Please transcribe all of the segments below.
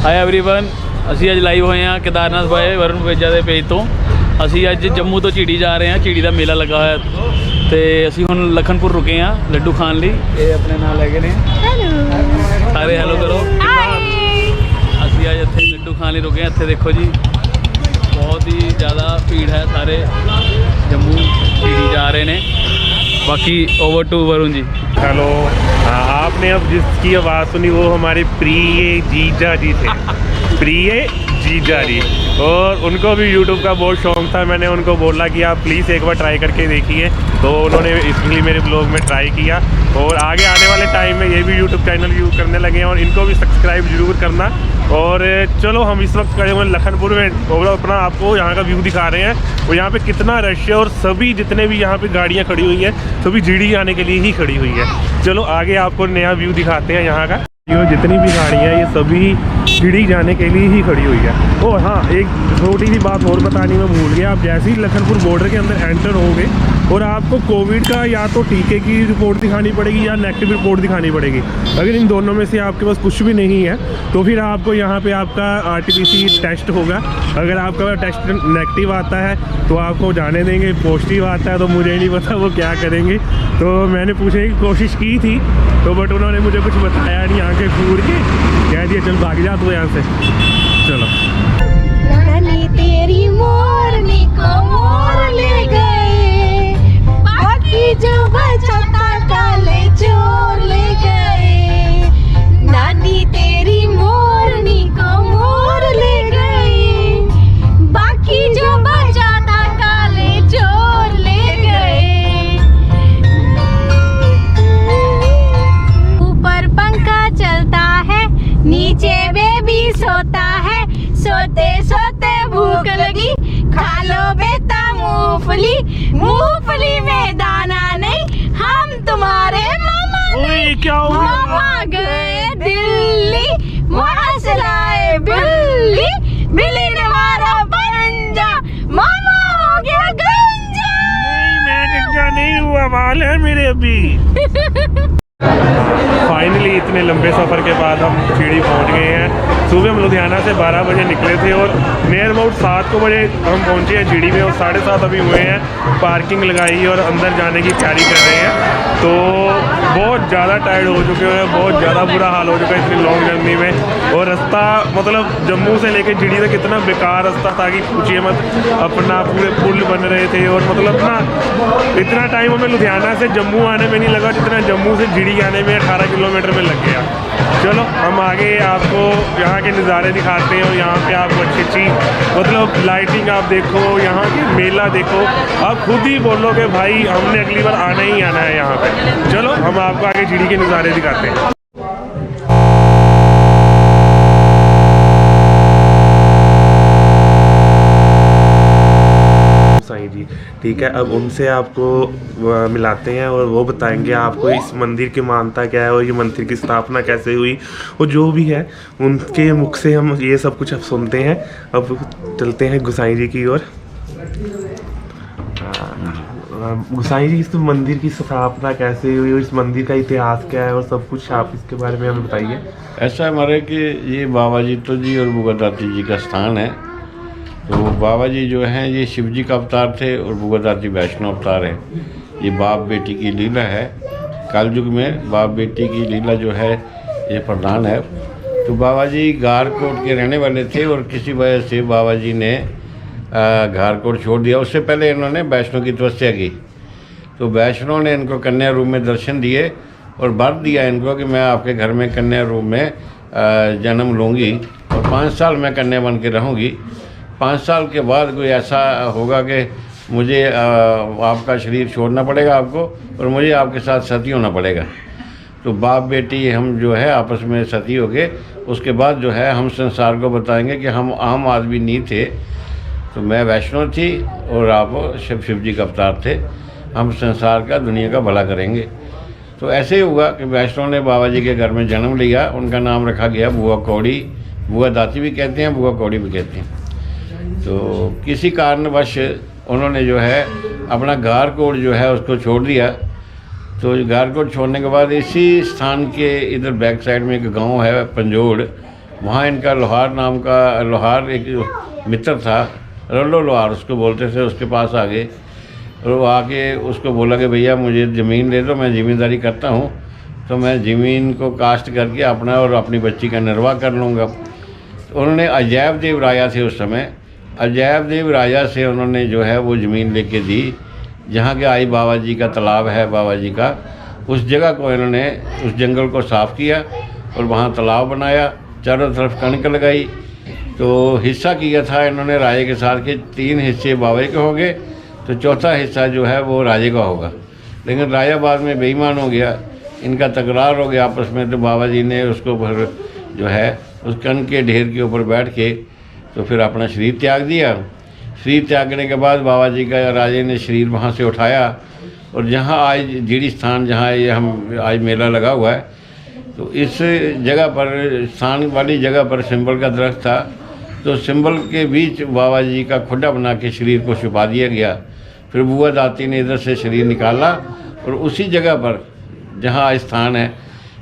Hi everyone, ਅਸੀਂ ਅੱਜ live ਹੋਏ ਹਾਂ केदारनाथ ਬਾਏ वरुण वेजा ਦੇ पेज ਤੋਂ। ਅਸੀਂ ਅੱਜ जम्मू ਤੋਂ ਝੀੜੀ ਜਾ ਰਹੇ ਹਾਂ। ਝੀੜੀ ਦਾ ਮੇਲਾ ਲੱਗਾ ਹੋਇਆ ਤੇ ਅਸੀਂ ਹੁਣ ਲਖਨਪੁਰ ਰੁਕੇ ਹਾਂ ਲੱਡੂ ਖਾਣ ਲਈ। ਇਹ ਆਪਣੇ ਨਾਲ ਲੈ ਗਏ ਨੇ। ਹੈਲੋ ਸਾਰੇ ਹੈਲੋ ਕਰੋ। ਅਸੀਂ ਅੱਜ ਇੱਥੇ ਲੱਡੂ ਖਾਣ ਲਈ ਰੁਕੇ ਹਾਂ। ਇੱਥੇ ਦੇਖੋ ਜੀ बहुत ही ज़्यादा भीड़ है, सारे जम्मू ਝੀੜੀ जा रहे हैं। बाकी over to Varun ji. Hello. हाँ, आपने अब जिसकी आवाज़ सुनी वो हमारे प्रिय जीजा जी थे। प्रिय जीजा जी, और उनको भी यूट्यूब का बहुत शौक था। मैंने उनको बोला कि आप प्लीज़ एक बार ट्राई करके देखिए, तो उन्होंने इसलिए मेरे ब्लॉग में ट्राई किया। और आगे आने वाले टाइम में ये भी यूट्यूब चैनल यूज़ करने लगे हैं, और इनको भी सब्सक्राइब ज़रूर करना। और चलो हम इस वक्त खड़े हुए लखनपुर में और अपना आपको यहाँ का व्यू दिखा रहे हैं। और यहाँ पे कितना रश है, और सभी जितने भी यहाँ पे गाड़ियाँ खड़ी हुई हैं सभी झीड़ी आने के लिए ही खड़ी हुई है। चलो आगे आपको नया व्यू दिखाते हैं यहाँ का। ये जितनी भी गाड़ियाँ ये सभी झीड़ी जाने के लिए ही खड़ी हुई है। और हाँ, एक छोटी सी बात और बतानी मैं भूल गया। आप जैसे ही लखनपुर बॉर्डर के अंदर एंटर होंगे और आपको कोविड का या तो टीके की रिपोर्ट दिखानी पड़ेगी या नेगेटिव रिपोर्ट दिखानी पड़ेगी। अगर इन दोनों में से आपके पास कुछ भी नहीं है तो फिर आपको यहाँ पे आपका RT-PCR टेस्ट होगा। अगर आपका टेस्ट नेगेटिव आता है तो आपको जाने देंगे, पॉजिटिव आता है तो मुझे नहीं पता वो क्या करेंगे। तो मैंने पूछने की कोशिश की थी तो बट उन्होंने मुझे कुछ बताया नहीं। आंखें फूट के कह दिया चल भाग जा तू यहाँ से। चलो तेरी मोरनी को मोर ले गए, बाकी जो बचा था काले चोर ले गए। नानी तेरी मोरनी को मोर ले गए, बाकी जो बचा था काले चोर ले गए। ऊपर पंखा चलता है, नीचे बेबी सोता है। सोते सोते भूख लगी, खा लो बेटा मूंगफली। मूंगफली में दाना नहीं, हम तुम्हारे मामा नहीं। मामा गए दिल्ली, वहाँ से लाए बिल्ली। बिल्ली ने मारा पंजा, मामा हो गया गंजा। नहीं, मैं गंजा नहीं हुआ, बाल है मेरे अभी। फाइनली इतने लंबे सफ़र के बाद हम झीड़ी पहुंच गए हैं। सुबह हम लुधियाना से 12 बजे निकले थे और नियर अबाउट 7 बजे हम पहुंचे हैं झीड़ी में। और 7:30 अभी हुए हैं। पार्किंग लगाई और अंदर जाने की तैयारी कर रहे हैं। तो बहुत ज़्यादा टायर्ड हो चुके हैं, बहुत ज़्यादा बुरा हाल हो चुका है इतनी लॉन्ग जर्नी में। और रास्ता मतलब जम्मू से लेके झीड़ी तक इतना बेकार रास्ता था कि पूछिए मत। अपना पूरे पुल बन रहे थे और मतलब ना इतना टाइम हमें लुधियाना से जम्मू आने में नहीं लगा जितना जम्मू से झीड़ी आने में 18 किलोमीटर में लग गया। चलो हम आगे आपको यहाँ के नज़ारे दिखाते हैं। और यहाँ पे आपको अच्छी अच्छी मतलब लाइटिंग आप देखो, यहाँ के मेला देखो, आप खुद ही बोलोगे भाई हमने अगली बार आना ही आना है यहाँ पे। चलो हम आपको आगे झीड़ी के नज़ारे दिखाते हैं। जी ठीक है, अब उनसे आपको मिलाते हैं और वो बताएंगे आपको इस मंदिर की मान्यता क्या है और ये मंदिर की स्थापना कैसे हुई और जो भी है उनके मुख से हम ये सब कुछ अब सुनते हैं। अब चलते हैं गुसाई जी की ओर। गुसाई जी, इस मंदिर की स्थापना कैसे हुई और इस मंदिर का इतिहास क्या है और सब कुछ आप इसके बारे में हमें बताइए। ऐसा हमारे कि ये बाबा जीतो जी और बुगा दाती जी का स्थान है। तो बाबा जी जो हैं ये शिव जी का अवतार थे और बुगा दाती वैष्णव अवतार है। ये बाप बेटी की लीला है। कल युग में बाप बेटी की लीला जो है ये प्रधान है। तो बाबा जी घारकोट के रहने वाले थे और किसी वजह से बाबा जी ने घारकोट छोड़ दिया। उससे पहले इन्होंने वैष्णव की तपस्या की। तो वैष्णव ने इनको कन्या रूप में दर्शन दिए और वर दिया इनको कि मैं आपके घर में कन्या रूप में जन्म लूँगी और 5 साल मैं कन्या बन के रहूँगी। 5 साल के बाद कोई ऐसा होगा कि मुझे आपका शरीर छोड़ना पड़ेगा आपको और मुझे आपके साथ सती होना पड़ेगा। तो बाप बेटी हम जो है आपस में सती हो गए। उसके बाद जो है हम संसार को बताएंगे कि हम आम आदमी नहीं थे। तो मैं वैष्णव थी और आप शिव जी का अवतार थे। हम संसार का दुनिया का भला करेंगे। तो ऐसे ही हुआ कि वैष्णव ने बाबा जी के घर में जन्म लिया। उनका नाम रखा गया बुआ कौड़ी। बुआ दाती भी कहते हैं, बुआ कौड़ी भी कहते हैं। तो किसी कारणवश उन्होंने जो है अपना घारकोट जो है उसको छोड़ दिया। तो घारकोट छोड़ने के बाद इसी स्थान के इधर बैक साइड में एक गांव है पंजोड़, वहाँ इनका लोहार नाम का लोहार एक मित्र था, रल्लो लोहार उसको बोलते थे, उसके पास आ गए और वो आके उसको बोला कि भैया मुझे ज़मीन दे दो, मैं ज़मींदारी करता हूँ, तो मैं ज़मीन को काश्त करके अपना और अपनी बच्ची का निर्वाह कर लूँगा। तो उन्होंने अजैब देव राजा थे उस समय, अजैब देव राजा से उन्होंने जो है वो ज़मीन लेके दी, जहाँ के आई बाबा जी का तालाब है, बाबा जी का, उस जगह को इन्होंने उस जंगल को साफ़ किया और वहाँ तालाब बनाया, चारों तरफ कणक लगाई। तो हिस्सा किया था इन्होंने राजे के साथ के 3 हिस्से बाबा के हो गए, तो चौथा हिस्सा जो है वो राजे का होगा। लेकिन राजा बाद में बेईमान हो गया, इनका तकरार हो गया आपस में, तो बाबा जी ने उसको फिर जो है उस कण के ढेर के ऊपर बैठ के तो फिर अपना शरीर त्याग दिया। शरीर त्यागने के बाद बाबा जी का राजे ने शरीर वहाँ से उठाया और जहाँ आज जीड़ी स्थान, जहाँ ये हम आज मेला लगा हुआ है, तो इस जगह पर स्थान वाली जगह पर सिंबल का दरख्त था, तो सिंबल के बीच बाबा जी का खुड्डा बना के शरीर को छुपा दिया गया। फिर बुआ दाती ने इधर से शरीर निकाला और उसी जगह पर जहाँ आज स्थान है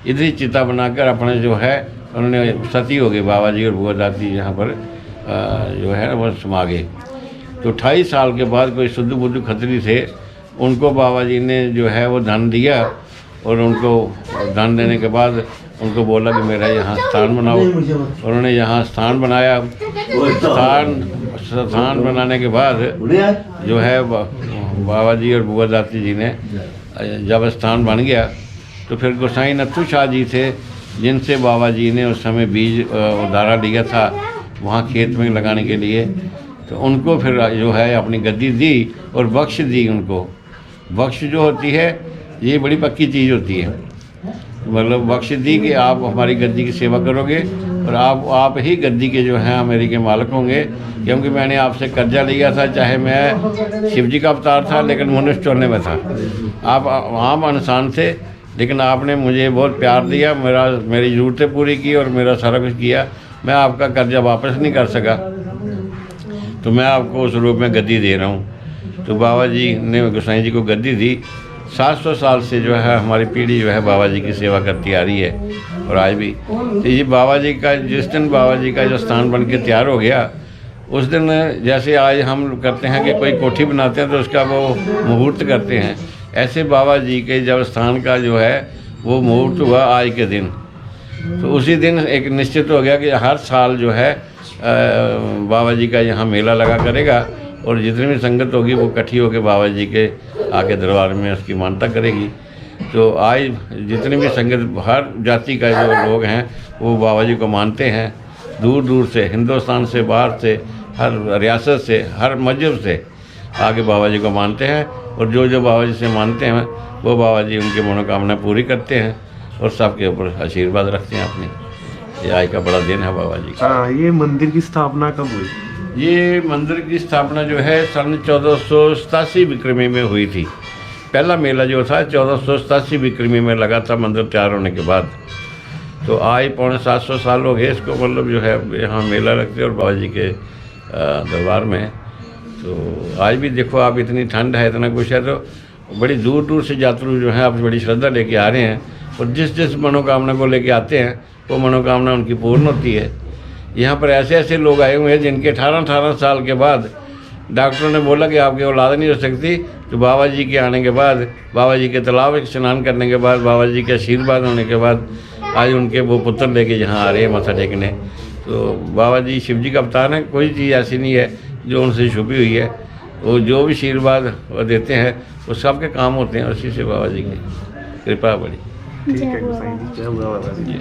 इधर ही चिता बनाकर अपने जो है उन्होंने सती हो गए बाबा जी और बुआ दाती यहाँ पर जो है वो समा गए। तो 28 साल के बाद कोई शुद्ध बुद्ध खत्री थे, उनको बाबा जी ने जो है वो धन दिया और उनको धन देने के बाद उनको बोला कि मेरा यहाँ स्थान बनाओ। उन्होंने यहाँ स्थान बनाया। स्थान बनाने के बाद जो है बाबा जी और बुआ दाती जी ने जब स्थान बन गया तो फिर गोसाई नत्थू शाह जी थे, जिनसे बाबा जी ने उस समय बीज उधारा लिया था वहाँ खेत में लगाने के लिए, तो उनको फिर जो है अपनी गद्दी दी और बख्श दी उनको। बख्श जो होती है ये बड़ी पक्की चीज़ होती है, मतलब बख्श दी कि आप हमारी गद्दी की सेवा करोगे और आप ही गद्दी के जो हैं मेरी के मालिक होंगे, क्योंकि मैंने आपसे कर्जा लिया था, चाहे मैं शिव जी का अवतार था लेकिन मनुष्य चोरने में था। आप आम इंसान थे लेकिन आपने मुझे बहुत प्यार दिया, मेरी ज़रूरतें पूरी की और मेरा सारा कुछ किया। मैं आपका कर्जा वापस नहीं कर सका, तो मैं आपको उस रूप में गद्दी दे रहा हूँ। तो बाबा जी ने गोसाई जी को गद्दी दी। 700 साल से जो है हमारी पीढ़ी जो है बाबा जी की सेवा करती आ रही है और आज भी। तो ये बाबा जी का जिस दिन बाबा जी का जो स्थान बन के तैयार हो गया, उस दिन जैसे आज हम करते हैं कि कोई कोठी बनाते हैं तो उसका वो मुहूर्त करते हैं, ऐसे बाबा जी के जब स्थान का जो है वो मुहूर्त हुआ आज के दिन। तो उसी दिन एक निश्चित हो गया कि हर साल जो है बाबा जी का यहाँ मेला लगा करेगा और जितनी भी संगत होगी वो इकट्ठी होकर बाबा जी के आके दरबार में उसकी मानता करेगी। तो आज जितनी भी संगत हर जाति का जो लोग हैं वो बाबा जी को मानते हैं, दूर दूर से, हिंदुस्तान से, बाहर से, हर रियासत से, हर मजहब से आके बाबा जी को मानते हैं और जो बाबा जी से मानते हैं वो बाबा जी उनकी मनोकामना पूरी करते हैं और सबके ऊपर आशीर्वाद रखते हैं अपने। ये आज का बड़ा दिन है बाबा जी का। हाँ, ये मंदिर की स्थापना कब हुई? ये मंदिर की स्थापना जो है सन 1487 विक्रमी में हुई थी। पहला मेला जो था 1487 विक्रमी में लगा था मंदिर तैयार होने के बाद। तो आज 750 साल हो गए इसको, मतलब जो है यहाँ मेला लगते और बाबा जी के दरबार में। तो आज भी देखो आप, इतनी ठंड है, इतना कुछ है, तो बड़ी दूर दूर से यात्रु जो हैं आप बड़ी श्रद्धा लेके आ रहे हैं और जिस मनोकामना को लेके आते हैं वो मनोकामना उनकी पूर्ण होती है। यहाँ पर ऐसे ऐसे लोग आए हुए हैं जिनके 18 साल के बाद डॉक्टरों ने बोला कि आपकी औलाद नहीं हो सकती, तो बाबा जी के आने के बाद, बाबा जी के तालाब में स्नान करने के बाद, बाबा जी के आशीर्वाद होने के बाद आज उनके वो पुत्र लेके यहाँ आ रहे हैं मत्था टेकने। तो बाबा जी शिव जी का अवतार है, कोई चीज़ ऐसी नहीं है जो उनसे छुपी हुई है। वो जो भी आशीर्वाद वो देते हैं वो सबके काम होते हैं, उसी से बाबा जी की कृपा बड़ी। ठीक है गोसाई जी, जय बाबा जी।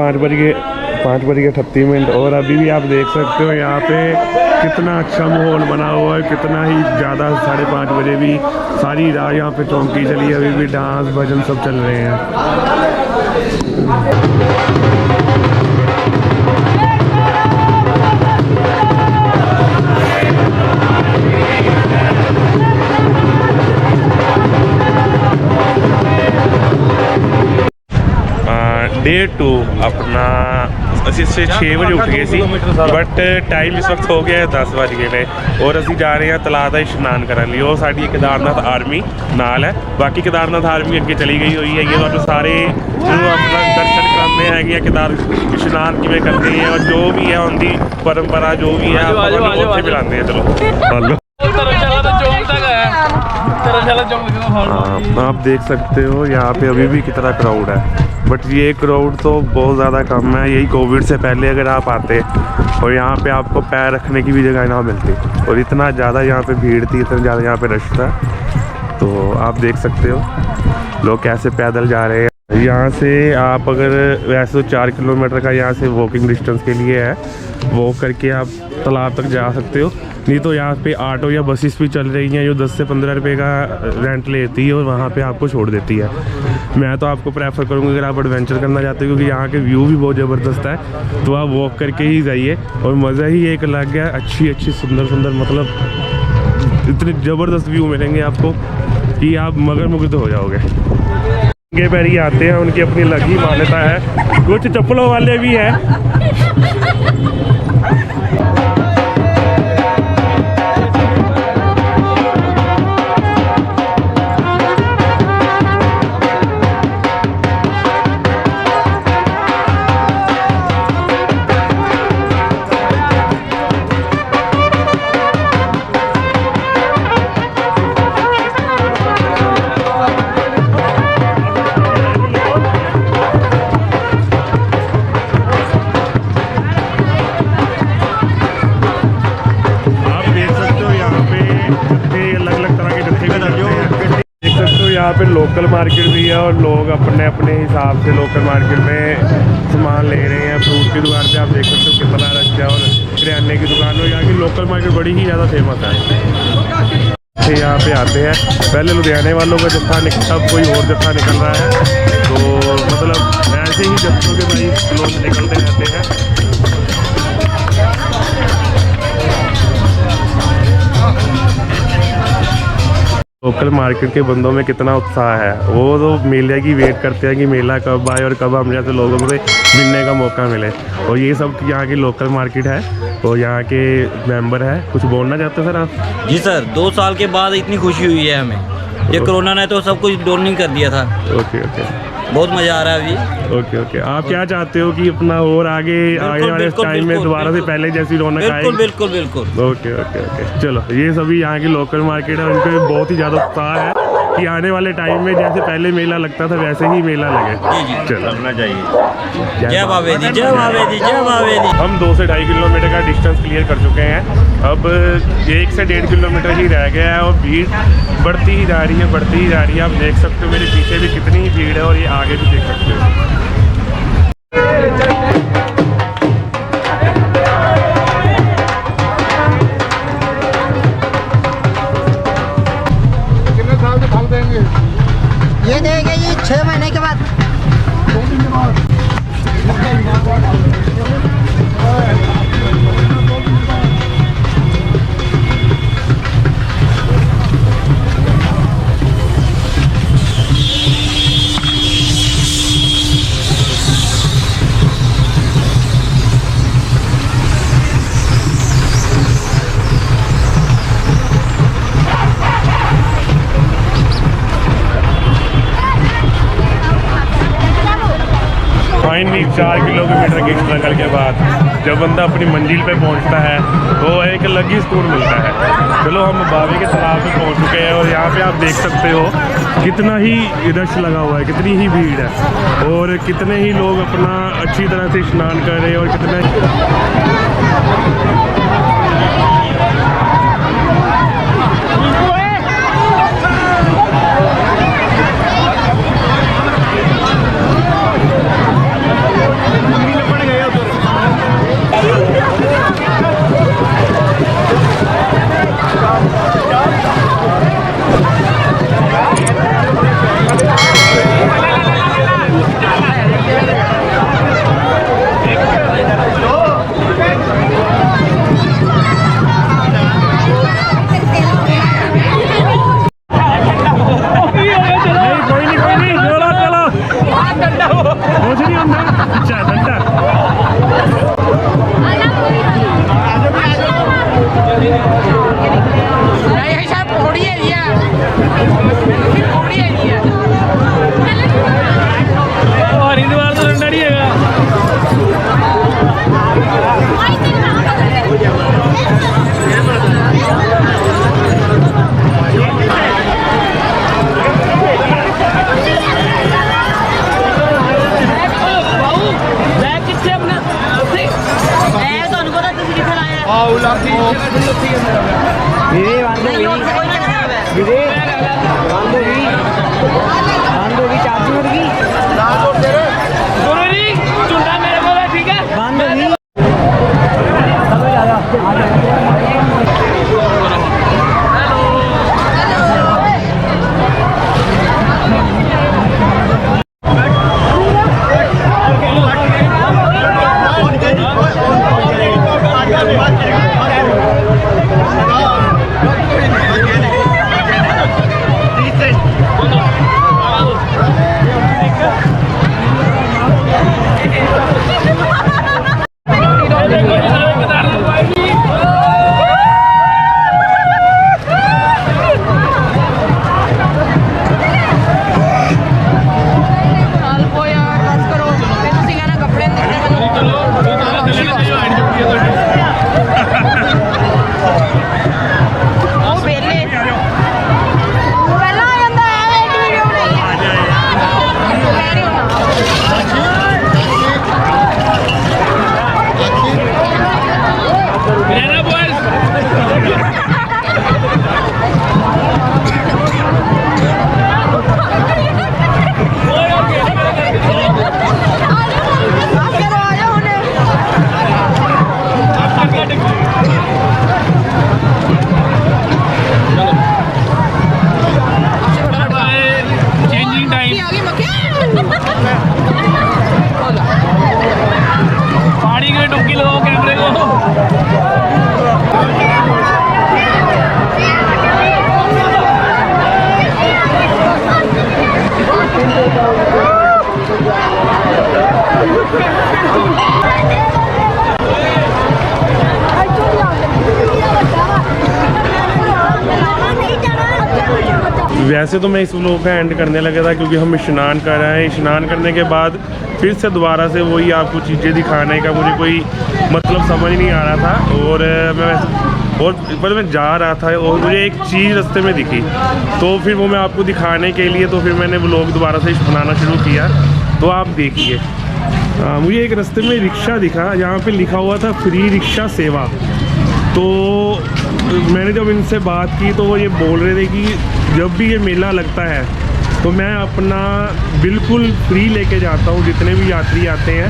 5:38 और अभी भी आप देख सकते हो यहाँ पे कितना अच्छा माहौल बना हुआ है, कितना ही ज़्यादा। 5:30 बजे भी सारी रात यहाँ पे चौंकी चली है, अभी भी डांस भजन सब चल रहे हैं। डे 2 अपना ਅਸੀਂ 6 ਵਜੇ ਉੱਠ ਗਏ ਸੀ, ਬਟ ਟਾਈਮ ਇਸ ਵਕਤ ਹੋ ਗਿਆ ਹੈ 10 ਵਜ ਗਏ ਨੇ ਔਰ ਅਸੀਂ ਜਾ ਰਹੇ ਹਾਂ ਤਲਾਅ ਦਾ ਇਸ਼ਨਾਨ ਕਰਨ ਲਈ। ਉਹ ਸਾਡੀ ਕੇਦਾਰਨਾਥ ਆਰਮੀ ਨਾਲ ਹੈ, ਬਾਕੀ ਕੇਦਾਰਨਾਥ ਆਰਮੀ ਅੱਗੇ ਚਲੀ ਗਈ ਹੋਈ ਹੈਗੀ। ਤੁਹਾਨੂੰ ਸਾਰੇ ਜੋ ਆਪਣਾ ਦਰਸ਼ਨ ਕਰਾਉਂਦੇ ਹੈਗੇ ਕੇਦਾਰ ਇਸ਼ਨਾਨ ਕਿਵੇਂ ਕਰਦੇ ਹੈ ਔਰ ਜੋ ਵੀ ਹੈ ਉਹਦੀ ਪਰੰਪਰਾ ਜੋ ਵੀ ਹੈ ਆਪਾਂ ਨੂੰ ਉੱਥੇ ਮਿਲਾਉਂਦੇ ਹਾਂ। ਚਲੋ आप देख सकते हो यहाँ पे अभी भी कितना क्राउड है, बट ये क्राउड तो बहुत ज़्यादा कम है। यही कोविड से पहले अगर आप आते और यहाँ पे आपको पैर रखने की भी जगह ना मिलती और इतना ज़्यादा यहाँ पे भीड़ थी, इतना ज़्यादा यहाँ पे रश था। तो आप देख सकते हो लोग कैसे पैदल जा रहे हैं। यहाँ से आप अगर वैसे तो 4 किलोमीटर का यहाँ से वॉकिंग डिस्टेंस के लिए है, वॉक करके आप तालाब तक जा सकते हो। नहीं तो यहाँ पे ऑटो या बसेस भी चल रही हैं जो 10 से 15 रुपये का रेंट लेती है और वहाँ पे आपको छोड़ देती है। मैं तो आपको प्रेफर करूँगा अगर आप एडवेंचर करना चाहते हो, क्योंकि यहाँ के व्यू भी बहुत ज़बरदस्त है, तो आप वॉक करके ही जाइए और मज़ा ही एक अलग है। अच्छी सुंदर मतलब इतने ज़बरदस्त व्यू मिलेंगे आपको कि आप मगरमुग्ध हो जाओगे। नंगे पैर ही आते हैं, उनकी अपनी अलग ही मान्यता है। कुछ चप्पलों वाले भी हैं। यहाँ पे लोकल मार्केट भी है और लोग अपने अपने हिसाब से लोकल मार्केट में सामान ले रहे हैं। फ्रूट की दुकान पे आप देख सकते हो कितना रश है और किराने की दुकान में यहाँ की लोकल मार्केट बड़ी ही ज़्यादा फेमस है। यहाँ पे आते हैं, पहले लुधियाने वालों का जत्था अब कोई और जत्था निकल रहा है, तो मतलब ऐसे ही जत्थों के भाई लोग निकलते रहते हैं। लोकल मार्केट के बंदों में कितना उत्साह है, वो तो मेले की वेट करते हैं कि मेला कब आए और कब हम जैसे लोगों से मिलने का मौका मिले। और ये सब यहाँ की लोकल मार्केट है और यहाँ के मेंबर है। कुछ बोलना चाहते हैं सर आप? जी सर, 2 साल के बाद इतनी खुशी हुई है हमें। ये कोरोना ने तो सब कुछ डोनिंग कर दिया था। ओके, बहुत मज़ा आ रहा है अभी। ओके। आप क्या चाहते हो कि अपना और आगे वाले टाइम में दोबारा से पहले जैसी रौनक आए? बिल्कुल। ओके। चलो, ये सभी यहाँ की लोकल मार्केट है, उनके बहुत ही ज़्यादा उत्साह है कि आने वाले टाइम में जैसे पहले मेला लगता था वैसे ही मेला लगे। जी। चलो, करना चाहिए। जय भावेदी। हम 2 से 2.5 किलोमीटर का डिस्टेंस क्लियर कर चुके हैं। अब 1 से 1.5 किलोमीटर ही रह गया है और भीड़ बढ़ती ही जा रही है। आप देख सकते हो मेरे पीछे भी कितनी ही भीड़ है और ये आगे भी देख सकते हो। ये देंगे जी 6 महीने के बाद। फाइनली 4 किलोमीटर की स्ट्रगल के बाद जब बंदा अपनी मंजिल पे पहुंचता है तो एक अलग ही सुकून मिलता है। चलो, हम बावी के तालाब पे पहुंच चुके हैं और यहाँ पे आप देख सकते हो कितना ही रश लगा हुआ है, कितनी ही भीड़ है और कितने ही लोग अपना अच्छी तरह से स्नान कर रहे हैं और कितने झुंडा मेरे को है, ठीक है। वैसे तो मैं इस व्लॉग का एंड करने लगा था क्योंकि हम स्नान कर रहे हैं। स्नान करने के बाद फिर से दोबारा से वही आपको चीज़ें दिखाने का मुझे कोई मतलब समझ नहीं आ रहा था। और मैं जा रहा था और मुझे एक चीज़ रास्ते में दिखी, तो फिर वो मैं आपको दिखाने के लिए तो फिर मैंने व्लॉग दोबारा से बनाना शुरू किया। तो आप देखिए, मुझे एक रास्ते में रिक्शा दिखा जहाँ पे लिखा हुआ था फ्री रिक्शा सेवा। तो मैंने जब इनसे बात की तो वो ये बोल रहे थे कि जब भी ये मेला लगता है तो मैं अपना बिल्कुल फ्री लेके जाता हूँ जितने भी यात्री आते हैं,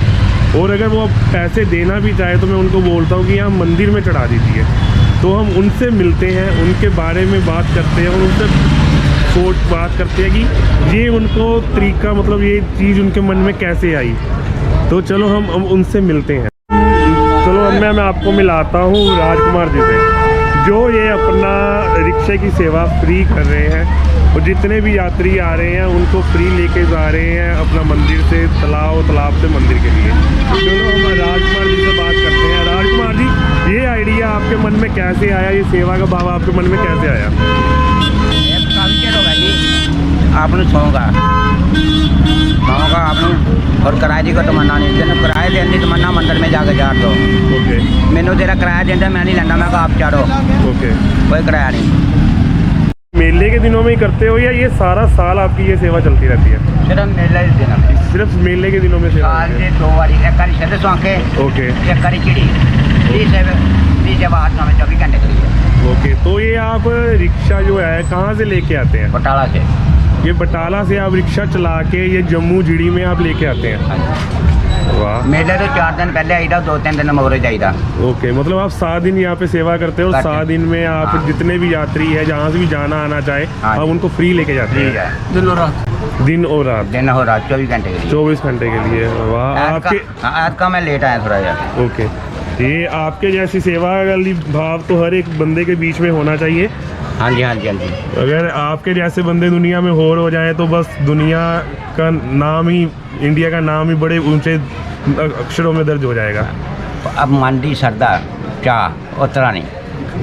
और अगर वो पैसे देना भी चाहे तो मैं उनको बोलता हूँ कि यहाँ मंदिर में चढ़ा दीजिए। तो हम उनसे मिलते हैं, उनके बारे में बात करते हैं और उनसे बात करते हैं कि ये उनको तरीका मतलब ये चीज़ उनके मन में कैसे आई। तो चलो हम उनसे मिलते हैं। चलो अब मैं आपको मिलाता हूँ राजकुमार जी से, जो ये अपना रिक्शे की सेवा फ्री कर रहे हैं और जितने भी यात्री आ रहे हैं उनको फ्री लेके जा रहे हैं अपना मंदिर से तालाब से मंदिर के लिए। चलो हम राजकुमार जी से बात करते हैं। राजकुमार जी, ये आइडिया आपके मन में कैसे आया, ये सेवा का भाव आपके मन में कैसे आया? काफ़ी चेर होगा जी, आपने सौंगा आपने और किराए की कोई तमन्ना नहीं, जिन्हें किराए देने की तमन्ना मंदिर में जाके चाड़ दो। ओके, मैनू तेरा किराया देता मैं नहीं लेना, मैं कहा आप चाड़ो। ओके, कोई किराया नहीं। मेले के दिनों में ही करते हो या ये सारा साल आपकी ये सेवा चलती रहती है? सिर्फ मेले के दिन में, सिर्फ मेले के दिनों में सेवा साल होती के है? 2 बारी, एक बारी शेर सौंके, ओके, एक बारी चिड़ी 24 घंटे के लिए। ओके। तो ये आप रिक्शा जो है कहाँ से लेके आते हैं? बटाला से। ये बटाला से आप रिक्शा चला के ये जम्मू जीडी में आप लेके आते हैं? वाह। मेले तो 4 दिन पहले आई था, 2-3 दिन मगरे जाइदा। ओके, मतलब आप 7 दिन यहाँ पे सेवा करते हो और 7 दिन में आप हाँ। जितने भी यात्री है जहाँ से भी जाना आना चाहे हाँ। आप उनको फ्री लेके जाते ठीक हैं? है, दिन और रात। दिन और रात? दिन हो रात 24 घंटे के लिए। 24 घंटे के लिए। वाह। आपके आज का मैं लेट आया थोड़ा यार। ओके, ये आपके जैसी सेवा वाली भाव तो हर एक बंदे के बीच में होना चाहिए। हाँ जी, हाँ जी, हाँ जी। अगर आपके जैसे बंदे दुनिया में और हो जाए तो बस दुनिया का नाम ही, इंडिया का नाम ही बड़े ऊंचे अक्षरों में दर्ज हो जाएगा। अब मंडी सरदा चाह उतरा नहीं।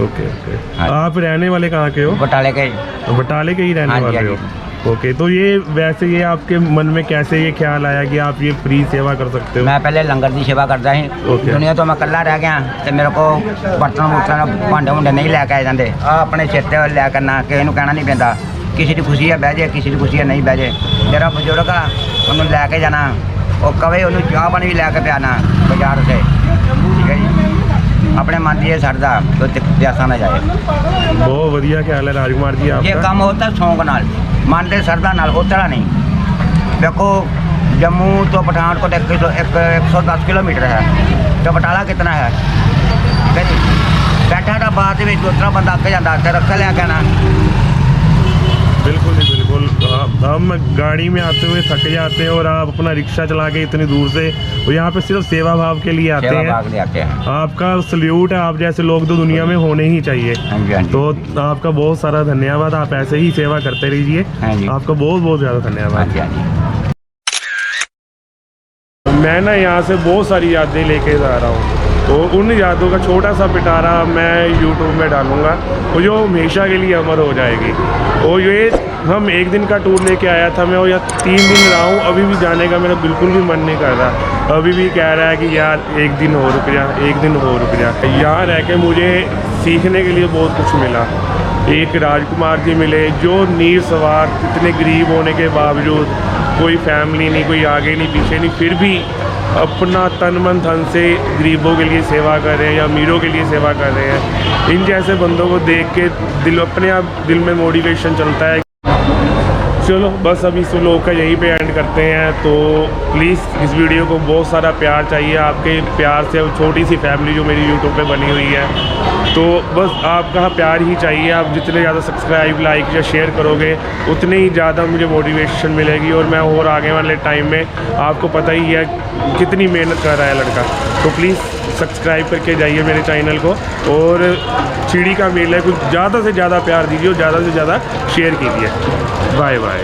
Okay, okay. हाँ। आप रहने वाले कहाँ के हो? बटाले के। बटाले के ही रहने हाँ जी, वाले हाँ हो? जी। ओके, तो ये वैसे ये आपके मन में कैसे ये ख्याल आया कि आप ये फ्री सेवा कर सकते हो? मैं पहले लंगर की सेवा करता ही। ओके। दुनिया तो मैं कल्ला रह गया तो मेरे को बर्तन बुर्तन भांडे भुंडे नहीं लैके आए जाते। अपने सिर ते लै करना, किसी को कहना नहीं पैंदा। किसी की खुशी है बह जाए, किसी की खुशी है नहीं बह जाए। मेरा बजुर्ग आ उन्होंने लैके जाना, और कवे उन्होंने चाह पानी भी लैके पियाना बाजार से। ठीक है जी। अपने मन की सरदा तो प्यासा ना जाए। बहुत बढ़िया ख्याल है राजकुमार जी ये आपका। काम होता शौक नाल, मन के सरदा नाल, उतरा नहीं। देखो जम्मू तो पठानकोट 110 किलोमीटर है, तो बटाला कितना है? बैठा था बाद में दूसरा बंदा अग जाता तो रखा लिया कहना। बिल्कुल जी बिल्कुल। हम गाड़ी में आते हुए थक जाते हैं और आप अपना रिक्शा चला के इतनी दूर से और यहाँ पे सिर्फ सेवा भाव के लिए आते सेवा हैं। भाग ले आते हैं। आपका सल्यूट है, आप जैसे लोग तो दुनिया में होने ही चाहिए। हाँ जी, हाँ जी। तो आपका बहुत सारा धन्यवाद, आप ऐसे ही सेवा करते रहिए। हाँ जी। आपका बहुत बहुत ज़्यादा हाँ धन्यवाद। जी, हाँ जी। मैं ना यहाँ से बहुत सारी यादें लेके जा रहा हूँ, तो उन यादों का छोटा सा पिटारा मैं यूट्यूब में डालूँगा और जो हमेशा के लिए अमर हो जाएगी। और ये हम एक दिन का टूर लेके आया था मैं, और यहाँ 3 दिन रहा हूँ, अभी भी जाने का मेरा बिल्कुल भी मन नहीं कर रहा। अभी भी कह रहा है कि यार एक दिन हो रुक जा, एक दिन हो रुक जा। यहाँ रह के मुझे सीखने के लिए बहुत कुछ मिला। एक राजकुमार जी मिले जो नीर सवार, इतने गरीब होने के बावजूद, कोई फैमिली नहीं, कोई आगे नहीं पीछे नहीं, फिर भी अपना तन मन धन से गरीबों के लिए सेवा कर रहे हैं या अमीरों के लिए सेवा कर रहे हैं। इन जैसे बंदों को देख के दिल अपने आप दिल में मोटिवेशन चलता है। चलो बस अभी इस लोग का यहीं पे एंड करते हैं। तो प्लीज़ इस वीडियो को बहुत सारा प्यार चाहिए, आपके प्यार से छोटी सी फैमिली जो मेरी यूट्यूब पे बनी हुई है, तो बस आपका प्यार ही चाहिए। आप जितने ज़्यादा सब्सक्राइब, लाइक या शेयर करोगे उतने ही ज़्यादा मुझे मोटिवेशन मिलेगी। और मैं और आगे वाले टाइम में, आपको पता ही है कितनी मेहनत कर रहा है लड़का, तो प्लीज़ सब्सक्राइब करके जाइए मेरे चैनल को। और चिड़ी का मेला है, कुछ ज़्यादा से ज़्यादा प्यार दीजिए और ज़्यादा से ज़्यादा शेयर कीजिए। Bye bye.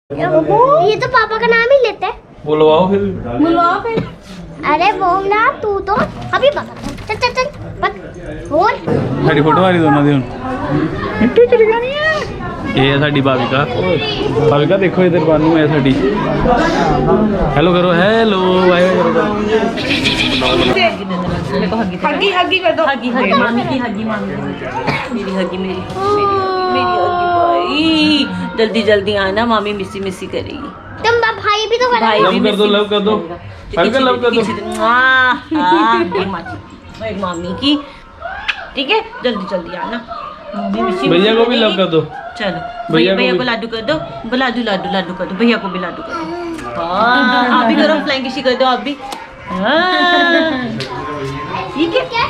ये तो पापा का नाम ही लेते हैं। बुलवाओ फिर। बुलवाओ फिर। अरे बोलना तू तो अभी बता। चल चल चल बस बोल। ਸਾਡੀ ਫੋਟੋ ਆ ਰਹੀ ਦੋਨਾਂ ਦੀ ਹੁਣ। ਇਹ ਹੈ ਸਾਡੀ ਭਾਵਿਕਾ। ਭਾਵਿਕਾ ਦੇਖੋ ਇਧਰ ਬਾਨੂ ਹੈ ਸਾਡੀ। ਹੈਲੋ ਕਰੋ, ਹੈਲੋ ਬਾਏ ਕਰੋ। हगी हगी कर दो। हगी हगी मामी की हगी मामी मेरी हगी मेरी मेरी हगी भाई जल्दी जल्दी आना मामी मिसी मिसी करेगी। तुम भाई भी तो बना। भाई लव कर दो, लव कर दो। हल्का लव कर दो। एक मामी की, ठीक है जल्दी जल्दी आना। मामी मिसी भैया को भी लव कर दो। चलो भैया भैया को को लाडू कर दो, लाडू लाडू लाडू कर दो, भैया को भी लाडू कर दो। हाँ, आप भी करो, फ्लाइंग किसी कर दो आप भी। हाँ, ठीक है।